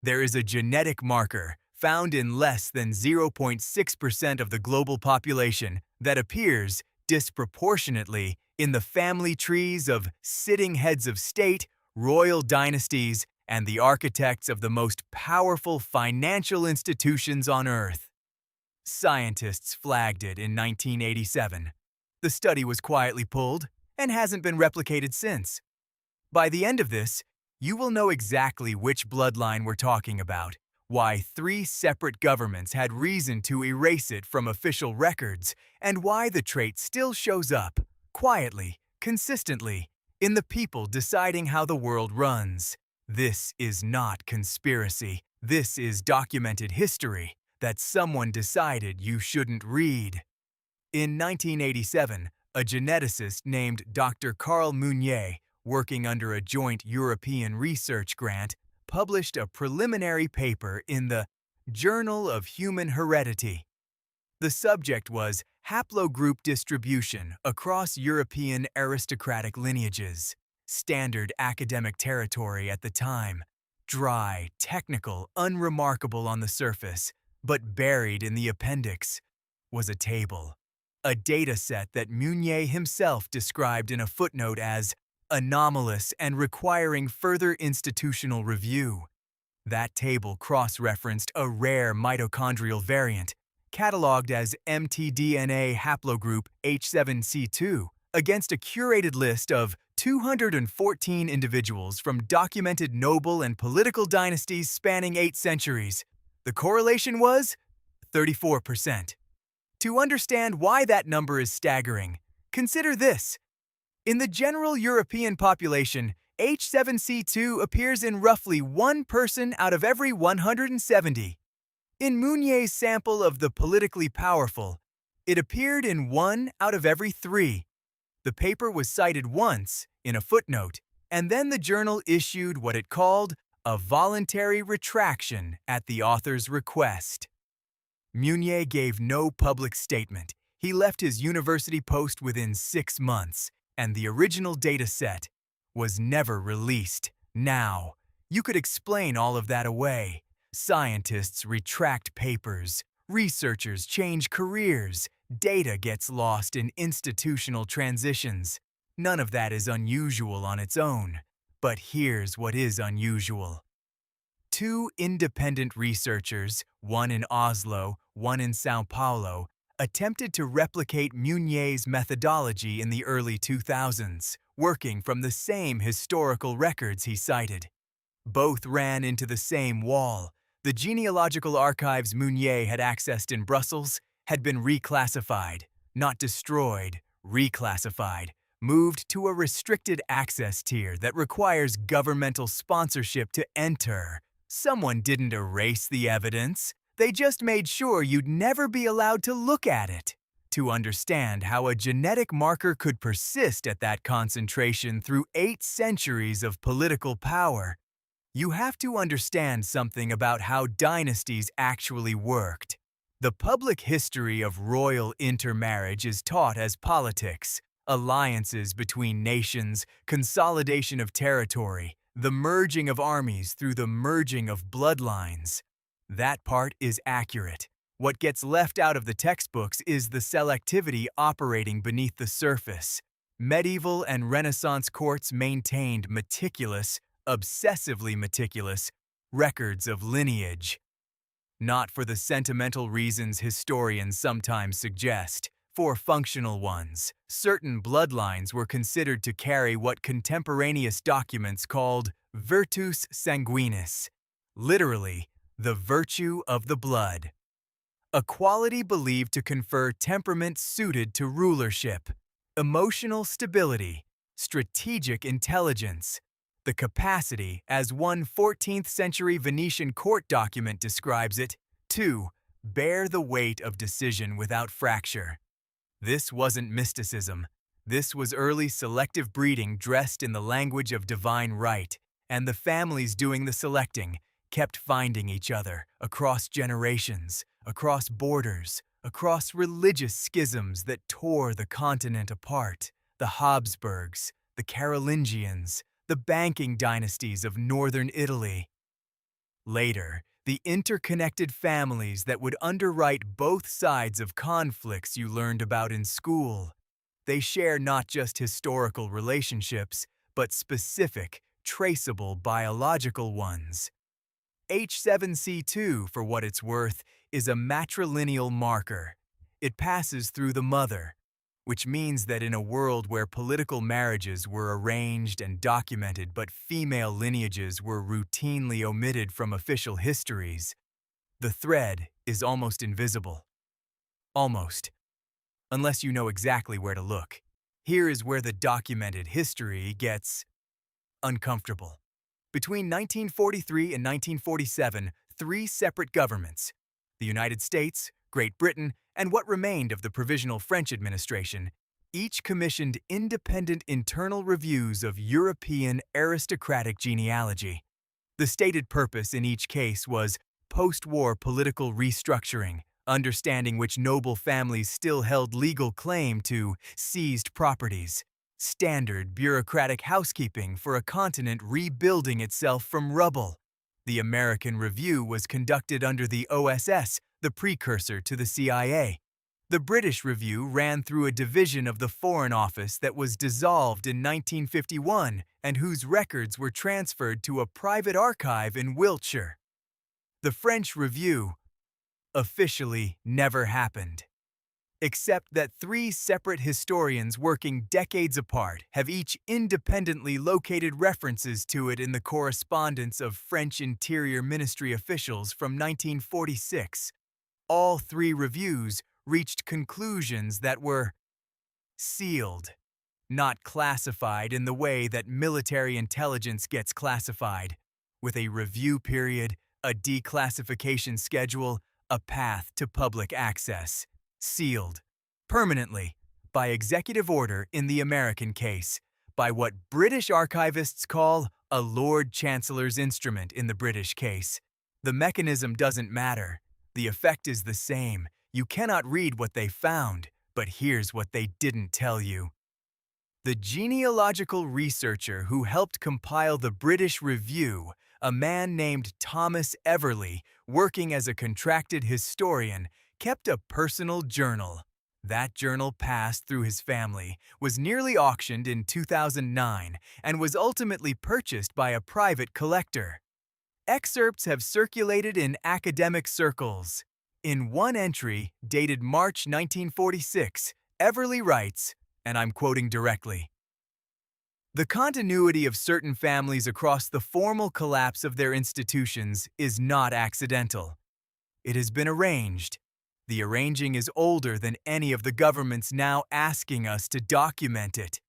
There is a genetic marker found in less than 0.6% of the global population that appears disproportionately in the family trees of sitting heads of state, royal dynasties, and the architects of the most powerful financial institutions on Earth. Scientists flagged it in 1987. The study was quietly pulled and hasn't been replicated since. By the end of this, you will know exactly which bloodline we're talking about, why 3 separate governments had reason to erase it from official records, and why the trait still shows up, quietly, consistently, in the people deciding how the world runs. This is not conspiracy. This is documented history that someone decided you shouldn't read. In 1987, a geneticist named Dr. Carl Meunier, working under a joint European research grant, published a preliminary paper in the Journal of Human Heredity. The subject was haplogroup distribution across European aristocratic lineages, standard academic territory at the time, dry, technical, unremarkable on the surface, but buried in the appendix was a table, a data set that Meunier himself described in a footnote as anomalous and requiring further institutional review. That table cross-referenced a rare mitochondrial variant, cataloged as mtDNA haplogroup H7C2, against a curated list of 214 individuals from documented noble and political dynasties spanning 8 centuries. The correlation was 34%. To understand why that number is staggering, consider this. In the general European population, H7C2 appears in roughly 1 person out of every 170. In Meunier's sample of the politically powerful, it appeared in 1 out of every 3. The paper was cited once, in a footnote, and then the journal issued what it called a voluntary retraction at the author's request. Meunier gave no public statement. He left his university post within 6 months, and the original data set was never released. Now, you could explain all of that away. Scientists retract papers, researchers change careers, data gets lost in institutional transitions. None of that is unusual on its own. But here's what is unusual. 2 independent researchers, one in Oslo, one in São Paulo, attempted to replicate Meunier's methodology in the early 2000s, working from the same historical records he cited. Both ran into the same wall. The genealogical archives Meunier had accessed in Brussels had been reclassified, not destroyed, reclassified, moved to a restricted access tier that requires governmental sponsorship to enter. Someone didn't erase the evidence. They just made sure you'd never be allowed to look at it. To understand how a genetic marker could persist at that concentration through 8 centuries of political power, you have to understand something about how dynasties actually worked. The public history of royal intermarriage is taught as politics, alliances between nations, consolidation of territory, the merging of armies through the merging of bloodlines. That part is accurate. What gets left out of the textbooks is the selectivity operating beneath the surface. Medieval and Renaissance courts maintained meticulous, obsessively meticulous, records of lineage. Not for the sentimental reasons historians sometimes suggest. For functional ones, certain bloodlines were considered to carry what contemporaneous documents called virtus sanguinis, literally, the virtue of the blood. A quality believed to confer temperament suited to rulership, emotional stability, strategic intelligence, the capacity, as one 14th century Venetian court document describes it, to bear the weight of decision without fracture. This wasn't mysticism. This was early selective breeding dressed in the language of divine right, and the families doing the selecting kept finding each other across generations, across borders, across religious schisms that tore the continent apart. The Habsburgs, the Carolingians, the banking dynasties of northern Italy. Later, the interconnected families that would underwrite both sides of conflicts you learned about in school. They share not just historical relationships, but specific, traceable biological ones. H7C2, for what it's worth, is a matrilineal marker. It passes through the mother, which means that in a world where political marriages were arranged and documented but female lineages were routinely omitted from official histories, the thread is almost invisible. Almost. Unless you know exactly where to look. Here is where the documented history gets uncomfortable. Between 1943 and 1947, three separate governments, the United States, Great Britain, and what remained of the Provisional French administration, each commissioned independent internal reviews of European aristocratic genealogy. The stated purpose in each case was post-war political restructuring, understanding which noble families still held legal claim to seized properties, standard bureaucratic housekeeping for a continent rebuilding itself from rubble. The American Review was conducted under the OSS, the precursor to the CIA. The British Review ran through a division of the Foreign Office that was dissolved in 1951 and whose records were transferred to a private archive in Wiltshire. The French Review officially never happened, except that three separate historians working decades apart have each independently located references to it in the correspondence of French Interior Ministry officials from 1946. All three reviews reached conclusions that were sealed, not classified in the way that military intelligence gets classified, with a review period, a declassification schedule, a path to public access. Sealed, permanently, by executive order in the American case, by what British archivists call a Lord Chancellor's instrument in the British case. The mechanism doesn't matter. The effect is the same. You cannot read what they found, but here's what they didn't tell you. The genealogical researcher who helped compile the British Review, a man named Thomas Everley, working as a contracted historian, kept a personal journal. That journal passed through his family, was nearly auctioned in 2009, and was ultimately purchased by a private collector. Excerpts have circulated in academic circles. In one entry, dated March 1946, Everley writes, and I'm quoting directly, "The continuity of certain families across the formal collapse of their institutions is not accidental. It has been arranged. The arranging is older than any of the governments now asking us to document it."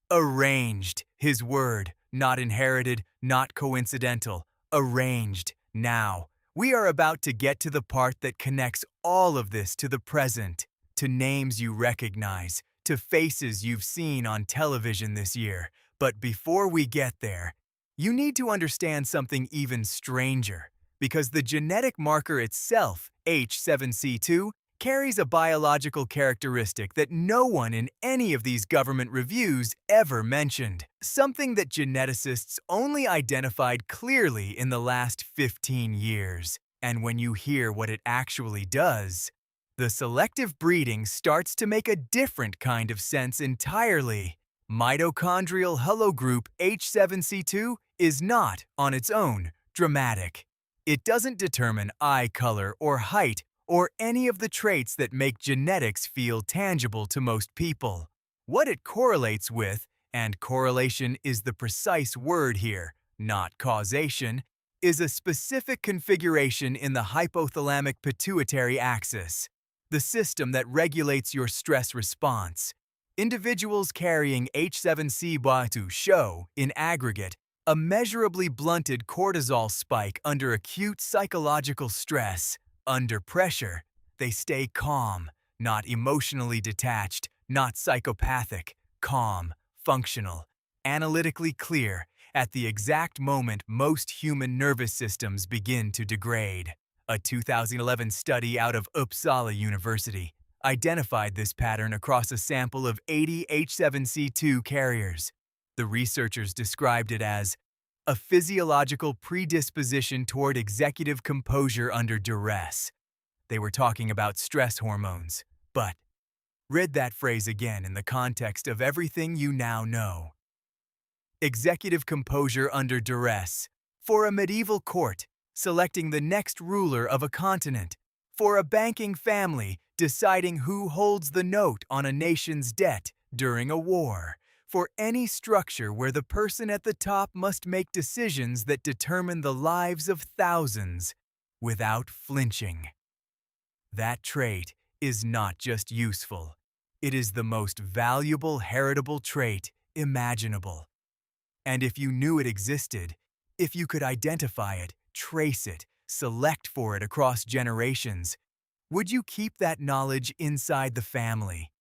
Arranged, his word, not inherited, not coincidental. Arranged. Now, we are about to get to the part that connects all of this to the present, to names you recognize, to faces you've seen on television this year. But before we get there, you need to understand something even stranger, because the genetic marker itself, H7C2, carries a biological characteristic that no one in any of these government reviews ever mentioned, something that geneticists only identified clearly in the last 15 years. And when you hear what it actually does, the selective breeding starts to make a different kind of sense entirely. Mitochondrial halogroup H7C2 is not, on its own, dramatic. It doesn't determine eye color or height or any of the traits that make genetics feel tangible to most people. What it correlates with, and correlation is the precise word here, not causation, is a specific configuration in the hypothalamic pituitary axis, the system that regulates your stress response. Individuals carrying H7C2 show, in aggregate, a measurably blunted cortisol spike under acute psychological stress. Under pressure, they stay calm, not emotionally detached, not psychopathic, calm, functional, analytically clear, at the exact moment most human nervous systems begin to degrade. A 2011 study out of Uppsala University identified this pattern across a sample of 80 H7C2 carriers. The researchers described it as a physiological predisposition toward executive composure under duress. They were talking about stress hormones, but read that phrase again in the context of everything you now know. Executive composure under duress. For a medieval court, selecting the next ruler of a continent. For a banking family, deciding who holds the note on a nation's debt during a war. For any structure where the person at the top must make decisions that determine the lives of thousands without flinching. That trait is not just useful. It is the most valuable heritable trait imaginable. And if you knew it existed, if you could identify it, trace it, select for it across generations, would you keep that knowledge inside the family?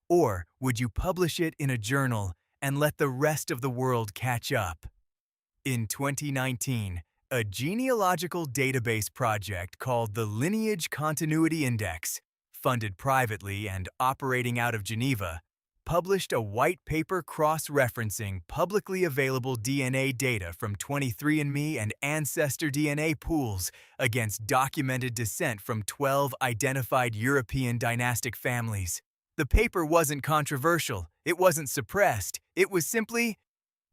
Or would you publish it in a journal and let the rest of the world catch up? In 2019, a genealogical database project called the Lineage Continuity Index, funded privately and operating out of Geneva, published a white paper cross-referencing publicly available DNA data from 23andMe and Ancestor DNA pools against documented descent from 12 identified European dynastic families. The paper wasn't controversial, it wasn't suppressed, it was simply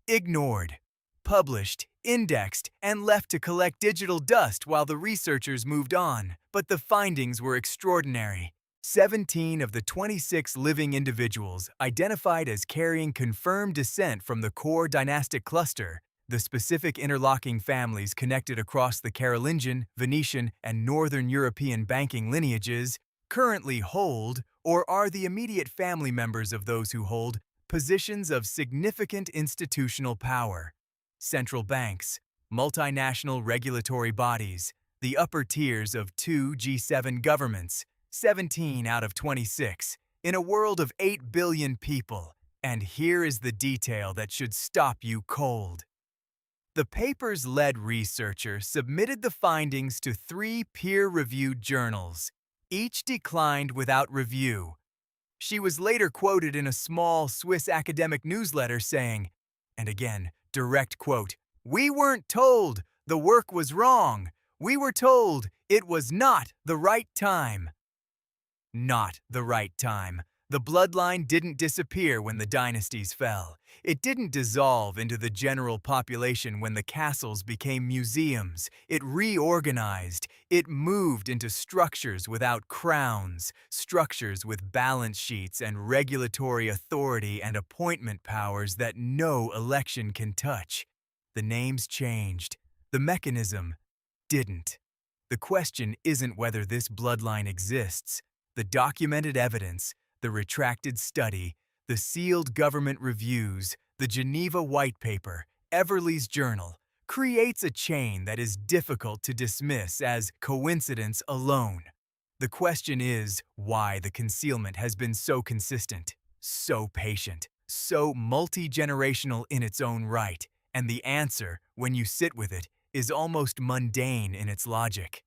ignored, published, indexed, and left to collect digital dust while the researchers moved on. But the findings were extraordinary. 17 of the 26 living individuals identified as carrying confirmed descent from the core dynastic cluster, the specific interlocking families connected across the Carolingian, Venetian, and Northern European banking lineages, currently hold, or are the immediate family members of those who hold, positions of significant institutional power. Central banks, multinational regulatory bodies, the upper tiers of 2 G7 governments, 17 out of 26, in a world of 8 billion people. And here is the detail that should stop you cold. The paper's lead researcher submitted the findings to 3 peer-reviewed journals. Each declined without review. She was later quoted in a small Swiss academic newsletter saying, and again, direct quote, "We weren't told the work was wrong. We were told it was not the right time." Not the right time. The bloodline didn't disappear when the dynasties fell. It didn't dissolve into the general population when the castles became museums. It reorganized. It moved into structures without crowns, structures with balance sheets and regulatory authority and appointment powers that no election can touch. The names changed. The mechanism didn't. The question isn't whether this bloodline exists. The documented evidence, the retracted study, the sealed government reviews, the Geneva White Paper, Everly's Journal, creates a chain that is difficult to dismiss as coincidence alone. The question is why the concealment has been so consistent, so patient, so multi-generational in its own right, and the answer, when you sit with it, is almost mundane in its logic.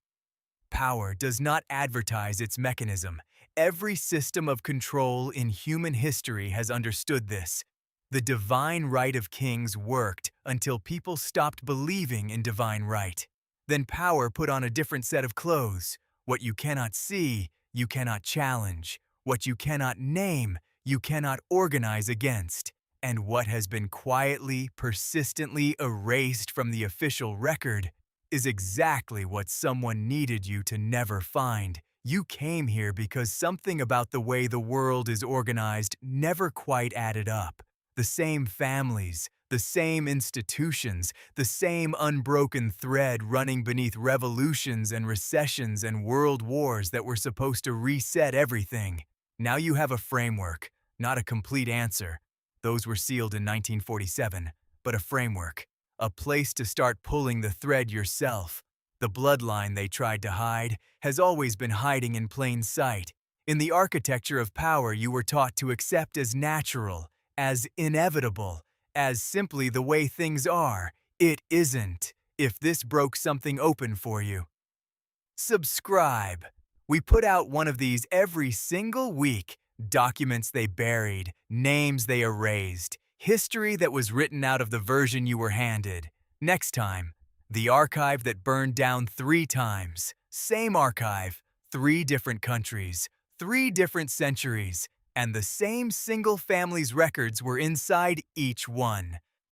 Power does not advertise its mechanism. Every system of control in human history has understood this. The divine right of kings worked until people stopped believing in divine right. Then power put on a different set of clothes. What you cannot see, you cannot challenge. What you cannot name, you cannot organize against. And what has been quietly, persistently erased from the official record is exactly what someone needed you to never find. You came here because something about the way the world is organized never quite added up. The same families, the same institutions, the same unbroken thread running beneath revolutions and recessions and world wars that were supposed to reset everything. Now you have a framework, not a complete answer. Those were sealed in 1947, but a framework. A place to start pulling the thread yourself. The bloodline they tried to hide has always been hiding in plain sight. In the architecture of power you were taught to accept as natural, as inevitable, as simply the way things are. It isn't. If this broke something open for you, subscribe. We put out one of these every single week. Documents they buried, names they erased, history that was written out of the version you were handed. Next time, the archive that burned down 3 times. Same archive, 3 different countries, 3 different centuries, and the same single family's records were inside each one.